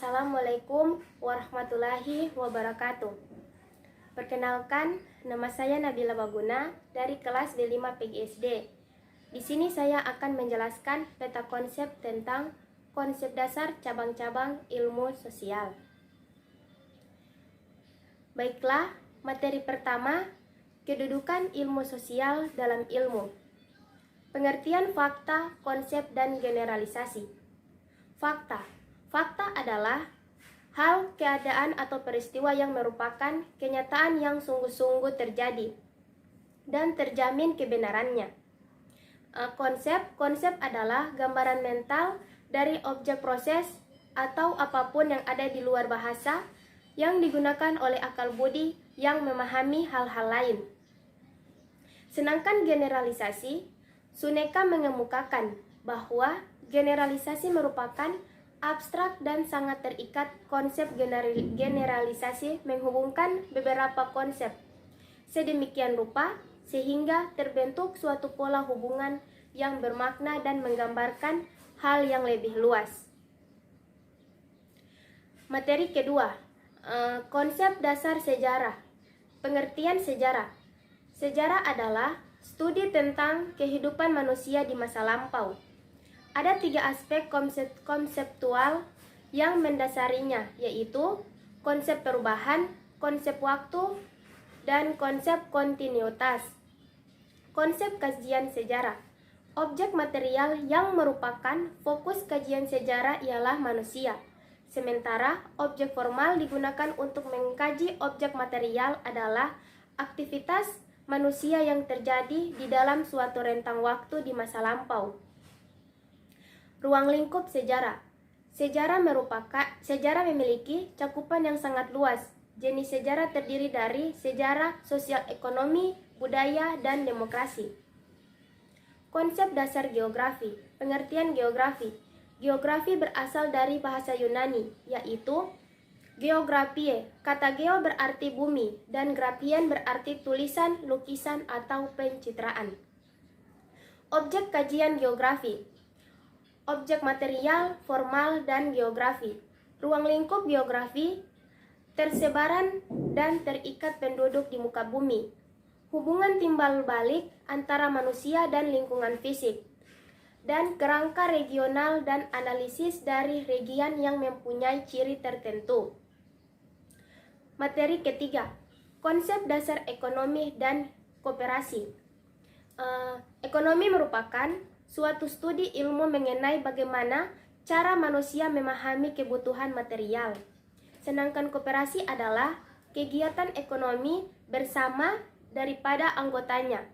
Assalamualaikum warahmatullahi wabarakatuh. Perkenalkan, nama saya Nabila Baguna dari kelas D5 PGSD. Di sini saya akan menjelaskan peta konsep tentang konsep dasar cabang-cabang ilmu sosial. Baiklah, materi pertama, kedudukan ilmu sosial dalam ilmu. Pengertian fakta, konsep, dan generalisasi. Fakta. Fakta adalah hal, keadaan, atau peristiwa yang merupakan kenyataan yang sungguh-sungguh terjadi dan terjamin kebenarannya. Konsep adalah gambaran mental dari objek proses atau apapun yang ada di luar bahasa yang digunakan oleh akal budi yang memahami hal-hal lain. Sedangkan generalisasi, Suneka mengemukakan bahwa generalisasi merupakan abstrak dan sangat terikat. Konsep generalisasi menghubungkan beberapa konsep sedemikian rupa sehingga terbentuk suatu pola hubungan yang bermakna dan menggambarkan hal yang lebih luas. Materi kedua, konsep dasar sejarah. Pengertian sejarah. Sejarah adalah studi tentang kehidupan manusia di masa lampau. Ada 3 aspek konseptual yang mendasarinya, yaitu konsep perubahan, konsep waktu, dan konsep kontinuitas. Konsep kajian sejarah. Objek material yang merupakan fokus kajian sejarah ialah manusia. Sementara objek formal digunakan untuk mengkaji objek material adalah aktivitas manusia yang terjadi di dalam suatu rentang waktu di masa lampau. Ruang lingkup sejarah. Sejarah memiliki cakupan yang sangat luas. Jenis sejarah terdiri dari sejarah sosial ekonomi, budaya, dan demokrasi. Konsep dasar geografi. Pengertian geografi. Geografi berasal dari bahasa Yunani, yaitu geografie. Kata geo berarti bumi dan grafien berarti tulisan, lukisan, atau pencitraan. Objek kajian geografi. Objek material, formal, dan geografi. Ruang lingkup geografi, tersebaran dan terikat penduduk di muka bumi. Hubungan timbal balik antara manusia dan lingkungan fisik. Dan kerangka regional dan analisis dari region yang mempunyai ciri tertentu. Materi ketiga, konsep dasar ekonomi dan koperasi. Ekonomi merupakan suatu studi ilmu mengenai bagaimana cara manusia memahami kebutuhan material. Sedangkan koperasi adalah kegiatan ekonomi bersama daripada anggotanya,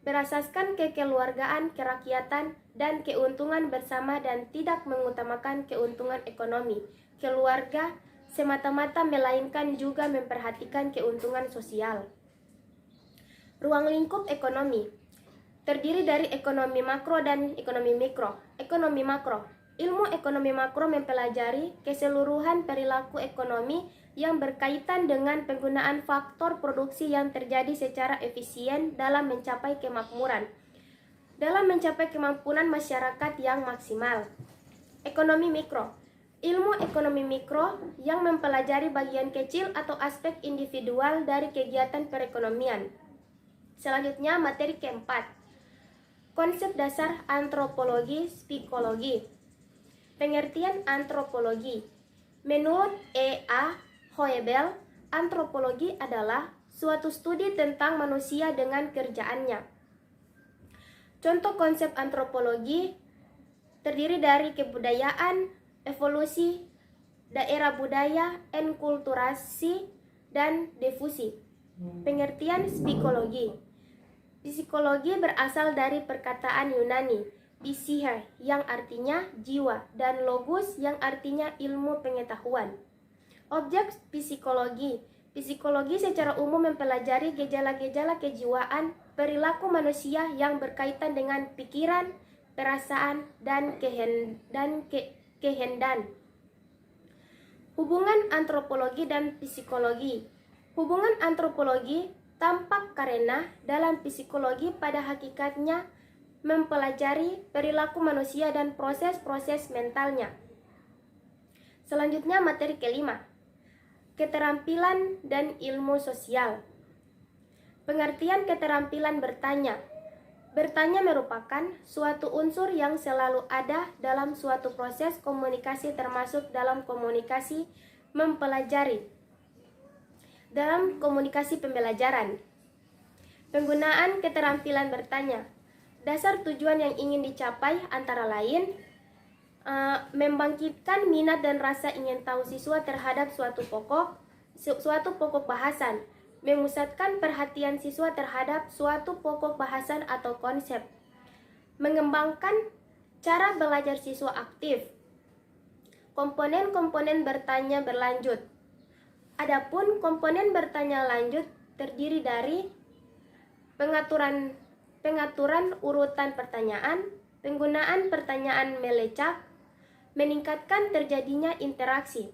berasaskan kekeluargaan, kerakyatan, dan keuntungan bersama dan tidak mengutamakan keuntungan ekonomi keluarga semata-mata, melainkan juga memperhatikan keuntungan sosial. Ruang lingkup ekonomi terdiri dari ekonomi makro dan ekonomi mikro. Ekonomi makro. Ilmu ekonomi makro mempelajari keseluruhan perilaku ekonomi yang berkaitan dengan penggunaan faktor produksi yang terjadi secara efisien dalam mencapai kemakmuran, dalam mencapai kemampuan masyarakat yang maksimal. Ekonomi mikro. Ilmu ekonomi mikro yang mempelajari bagian kecil atau aspek individual dari kegiatan perekonomian. Selanjutnya, materi keempat, konsep dasar antropologi psikologi. Pengertian antropologi. Menurut E.A. Hoebel, antropologi adalah suatu studi tentang manusia dengan kerjaannya. Contoh konsep antropologi terdiri dari kebudayaan, evolusi, daerah budaya, enkulturasi, dan difusi. Pengertian psikologi. Psikologi berasal dari perkataan Yunani, psiche, yang artinya jiwa, dan logos yang artinya ilmu pengetahuan. Objek psikologi. Psikologi secara umum mempelajari gejala-gejala kejiwaan, perilaku manusia yang berkaitan dengan pikiran, perasaan, dan kehendak. Hubungan antropologi dan psikologi. Hubungan antropologi tampak karena dalam psikologi pada hakikatnya mempelajari perilaku manusia dan proses-proses mentalnya. Selanjutnya materi kelima, keterampilan dan ilmu sosial. Pengertian keterampilan bertanya. Bertanya merupakan suatu unsur yang selalu ada dalam suatu proses komunikasi, termasuk dalam komunikasi mempelajari, dalam komunikasi pembelajaran. Penggunaan keterampilan bertanya. Dasar tujuan yang ingin dicapai antara lain membangkitkan minat dan rasa ingin tahu siswa terhadap suatu pokok bahasan, memusatkan perhatian siswa terhadap suatu pokok bahasan atau konsep, mengembangkan cara belajar siswa aktif. Komponen-komponen bertanya berlanjut. Adapun komponen bertanya lanjut terdiri dari pengaturan urutan pertanyaan, penggunaan pertanyaan melecak, meningkatkan terjadinya interaksi.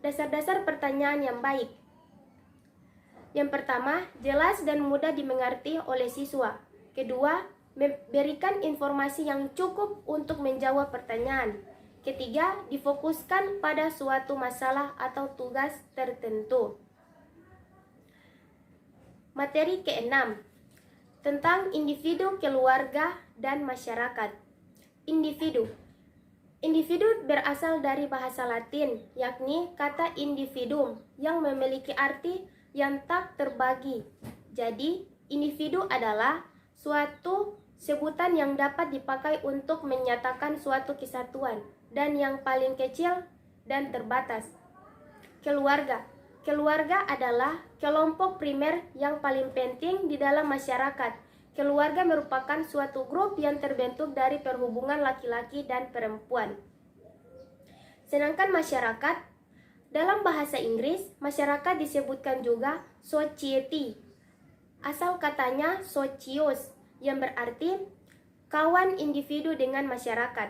Dasar-dasar pertanyaan yang baik. Yang pertama, jelas dan mudah dimengerti oleh siswa. Kedua, memberikan informasi yang cukup untuk menjawab pertanyaan. Ketiga, difokuskan pada suatu masalah atau tugas tertentu. Materi keenam, tentang individu, keluarga, dan masyarakat. Individu. Individu berasal dari bahasa Latin, yakni kata individuum, yang memiliki arti yang tak terbagi. Jadi, individu adalah suatu sebutan yang dapat dipakai untuk menyatakan suatu kesatuan dan yang paling kecil dan terbatas. Keluarga. Keluarga adalah kelompok primer yang paling penting di dalam masyarakat. Keluarga merupakan suatu grup yang terbentuk dari perhubungan laki-laki dan perempuan. Sedangkan masyarakat, dalam bahasa Inggris, masyarakat disebutkan juga society. Asal katanya socios, yang berarti kawan individu dengan masyarakat.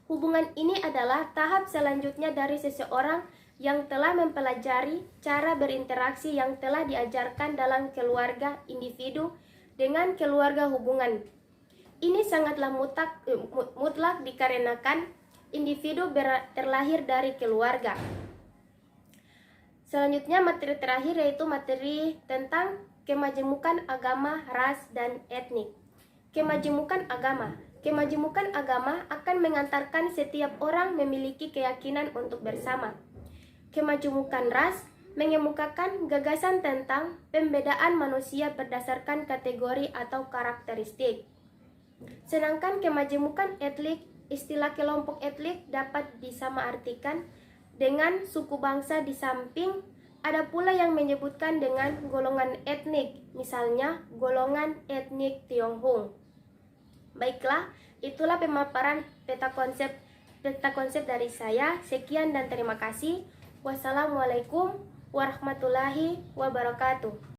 Hubungan ini adalah tahap selanjutnya dari seseorang yang telah mempelajari cara berinteraksi yang telah diajarkan dalam keluarga individu dengan keluarga hubungan. Ini sangatlah mutlak dikarenakan individu terlahir dari keluarga. Selanjutnya materi terakhir yaitu materi tentang kemajemukan agama, ras, dan etnik. Kemajemukan agama. Kemajemukan agama akan mengantarkan setiap orang memiliki keyakinan untuk bersama. Kemajemukan ras mengemukakan gagasan tentang pembedaan manusia berdasarkan kategori atau karakteristik. Sedangkan kemajemukan etnik, istilah kelompok etnik dapat disamaartikan dengan suku bangsa di samping ada pula yang menyebutkan dengan golongan etnik, misalnya golongan etnik Tionghoa. Baiklah, itulah pemaparan peta konsep dari saya. Sekian dan terima kasih. Wassalamualaikum warahmatullahi wabarakatuh.